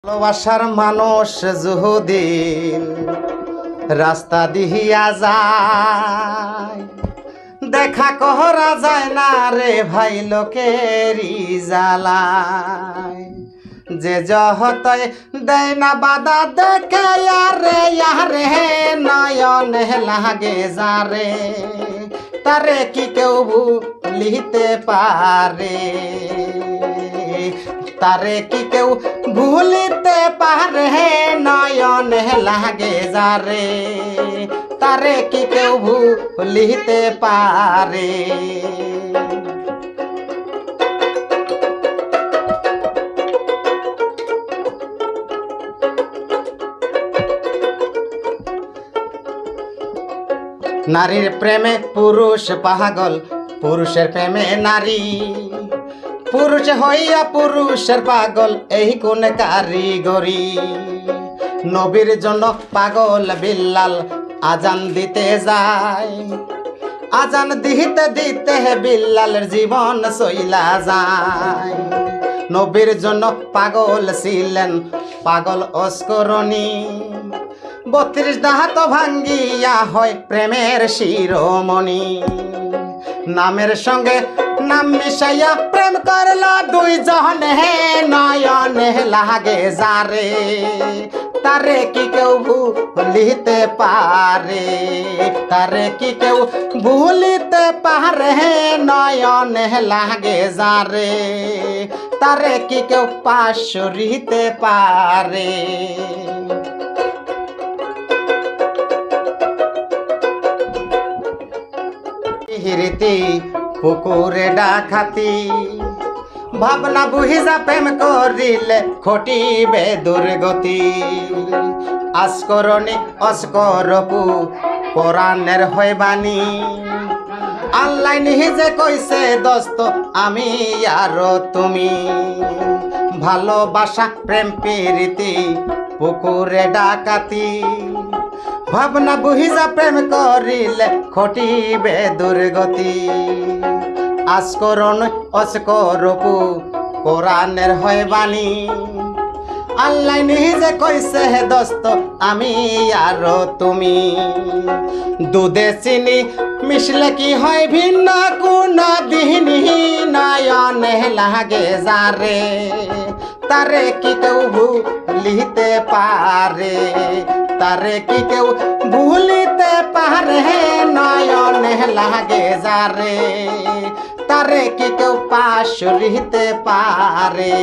ভালোবাসার মানুষ যুহুদিন রাস্তা দিহিয়া যায়, দেখা কহরা যায় না রে ভাই লোকেরই জ্বালায়। যে জহতয় দেয় না বাধা দেখে আরে আরে নয়ন লাগে যারে, তারে কি কেউ ভুলিতে পারে? তারে কি কেউ ভুলিতে পারে? নয়ন লাগে যারে, তারে কি কেউ ভুলিতে পারে? নারীর প্রেমে পুরুষ পাগল, পুরুষের প্রেমে নারী, পুরুষ হইয়া পুরুষের পাগল, এই কোন কারিগরি? নবীর জন্য পাগল বিল্লাল আজান দিতে যায়, আজান দিতে দিতে বিল্লালের জীবন চইলা যায়। নবীর জন্য পাগল ছিলেন পাগল অস্করণী, 32 দাহাত ভাঙ্গিয়া হয় প্রেমের শিরোমণি। নামের সঙ্গে নাম মিশাইয়া প্রেম করল দুইজনে, নয়নে লাগে যারে, তারে কি কেউ ভুলিতে পারে? তারে কি কেউ ভুলিতে পারে? নয়নে লাগে যারে, তারে কি কেউ পাশরিতে পারে? হিরিতি পুকুরে ডাকাতি, ভাবনা বুঝিজা প্রেম করিলে ঘটিবে দুর্গতি। আস্করণী অস্করপু কোরআনের হয় বাণী, আল্লাহ নিজে কইছে দোস্ত আমি আর তুমি। ভালোবাসা প্রেম প্রীতি পুকুরে ডাকাতি, ভাবনা বুঝিজা প্রেম করিলে ঘটিবে দুর্গতি। আস্করণ অস্করপু কোরআনের হয় বাণী, আল্লাহ নিজে কইছে হে দোস্ত আমি আর তুমি। দুধে চিনি মিশলে কি হয় ভিন্ন কোন দিনই, নয়নে লাগে যারে, তারে কি কেউ ভুলিতে পারে? তারে কি কেউ ভুলিতে পারে? নয়নে লাগে যারে, তারে কি কেউ পাশরিতে পারে?